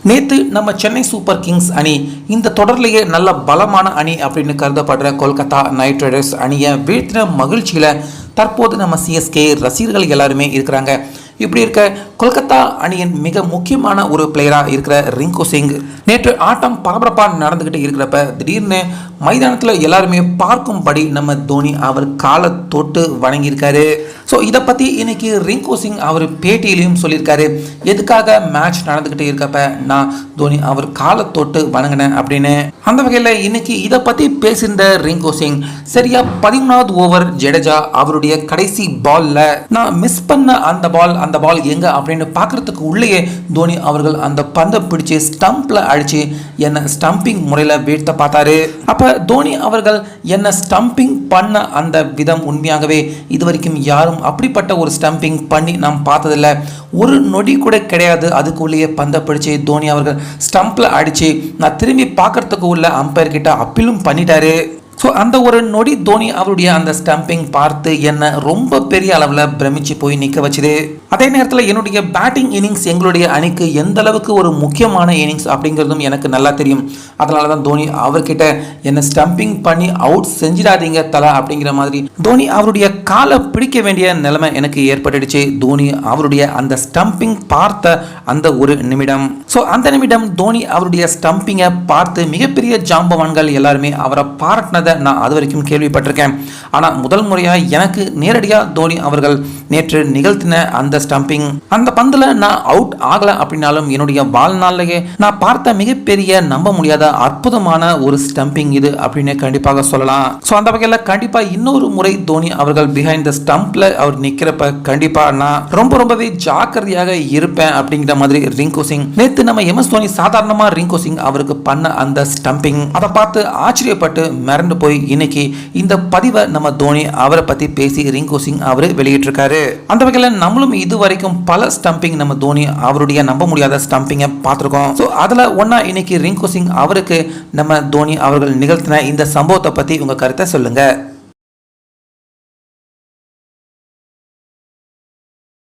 நேற்று நம்ம Chennai super Kings அணி இந்த தொடர்லேயே நல்ல பலமான அணி அப்படின்னு கருதப்படுற கொல்கத்தா நைட் ரைடர்ஸ் அணியை வீழ்த்தின மகிழ்ச்சியில் தற்போது நம்ம சிஎஸ்கே ரசிகர்கள் எல்லாருமே இருக்கிறாங்க. இப்படி இருக்க கொல்கத்தா அணியின் மிக முக்கியமான ஒரு பிளேயராக இருக்கிற ரிங்கு சிங் நேற்று ஆட்டம் பரபரப்பாக நடந்துக்கிட்டு இருக்கிறப்ப திடீர்னு மைதானத்தில் எல்லாருமே பார்க்கும்படி நம்ம தோனி அவர் காலை தொட்டு வணங்கியிருக்காரு. ஸோ இதை பற்றி இன்னைக்கு ரிங்கு சிங் அவர் பேட்டியிலையும் சொல்லியிருக்காரு. எதுக்காக மேட்ச் நடந்துக்கிட்டு இருக்கப்ப நான் தோனி அவர் காலை தொட்டு வணங்கினேன் அப்படின்னு. அந்த வகையில் இன்னைக்கு இதை பற்றி பேசியிருந்த ரிங்கு சிங் சரியா 13வது ஓவர் ஜடேஜா அவருடைய கடைசி பால்ல நான் மிஸ் பண்ண அந்த பால் எங்க அப்படின்னு பார்க்கறதுக்கு உள்ளேயே தோனி அவர்கள் அந்த பந்தை பிடிச்சு ஸ்டம்ப்ல அடிச்சு என்ன ஸ்டம்பிங் முறையில் வீழ்த்த பார்த்தாரு. அப்ப தோனி அவர்கள் என்ன ஸ்டம்பிங் பண்ண அந்த விதம் உண்மையாகவே இதுவரைக்கும் யாரும் அப்படிப்பட்ட ஒரு ஸ்டம்பிங் பண்ணி நாம் பார்த்ததில்லை. ஒரு நொடி கூட கிடையாது. அதுக்குள்ளேயே பந்தை பிடிச்சு தோனி அவர்கள் ஸ்டம்ப்ல அடிச்சு நான் திரும்பி பார்க்கறதுக்கு உள்ள அம்பையர் கிட்ட அப்பீலும் பண்ணிட்டாரு. ஸோ அந்த ஒரு நொடி தோனி அவருடைய அந்த ஸ்டம்பிங் பார்த்து என்ன ரொம்ப பெரிய அளவில் பிரமிச்சு போய் நிற்க வச்சுது. அதே நேரத்தில் என்னுடைய பேட்டிங் இன்னிங்ஸ் எங்களுடைய அணிக்கு எந்த அளவுக்கு ஒரு முக்கியமான இன்னிங்ஸ் அப்படிங்கிறதும் எனக்கு நல்லா தெரியும். அதனால தான் தோனி அவர்கிட்ட என்ன ஸ்டம்பிங் பண்ணி அவுட் செஞ்சிடாதீங்க தலை அப்படிங்கிற மாதிரி தோனி அவருடைய காலை பிடிக்க வேண்டிய நிலைமை எனக்கு ஏற்பட்டுடுச்சு. தோனி அவருடைய அந்த ஸ்டம்பிங் பார்த்த அந்த ஒரு நிமிடம், ஸோ அந்த நிமிடம் தோனி அவருடைய ஸ்டம்பிங்கை பார்த்து மிகப்பெரிய ஜாம்பவான்கள் எல்லாருமே அவரை பாராட்டினதை நான் அது வரைக்கும் கேள்விப்பட்டிருக்கேன். ஆனால் முதல் முறையாக எனக்கு நேரடியாக தோனி அவர்கள் நேற்று நிகழ்த்தின அந்த ஸ்டம்பிங், அந்த பந்தில் நான் அவுட் ஆகலை அப்படின்னாலும் என்னுடைய வாழ்நாளிலேயே நான் பார்த்த மிகப்பெரிய நம்ப முடியாத அற்புதமான ஒரு ஸ்டம்பிங் இது அப்படின்னு கண்டிப்பாக சொல்லலாம். ஸோ அந்த வகையில் கண்டிப்பாக இன்னொரு முறை தோனி அவர்கள் பிஹைண்ட் த ஸ்டம்பில் அவர் நிற்கிறப்ப கண்டிப்பாக நான் ரொம்பவே ஜாக்கிரதையாக இருப்பேன் அப்படிங்கிற மாதிரி ரிங்கு சிங் நேற்று நம்ம எம்எஸ் தோனி சாதாரணமாக ரிங்கு சிங் அவருக்கு பண்ண அந்த ஸ்டம்பிங் அதை பார்த்து ஆச்சரியப்பட்டு மிரண்டு போய் இன்னைக்கு இந்த பதிவை நம்ம தோனி அவரை பத்தி பேசி ரிங்கு சிங் அவரு வெளியிட்டிருக்காரு. அந்த வகையில் நம்மளும் இதுவரைக்கும் பல ஸ்டம்பிங் நம்ம தோனி அவருடைய நம்ப முடியாத ஸ்டம்பிங்கை பார்த்துருக்கோம். ஸோ அதில் ஒன்னா இன்னைக்கு ரிங்கு சிங் அவருக்கு நம்ம தோனி அவர்கள் நிகழ்த்தின இந்த சம்பவத்தை பத்தி உங்க கருத்தை சொல்லுங்க.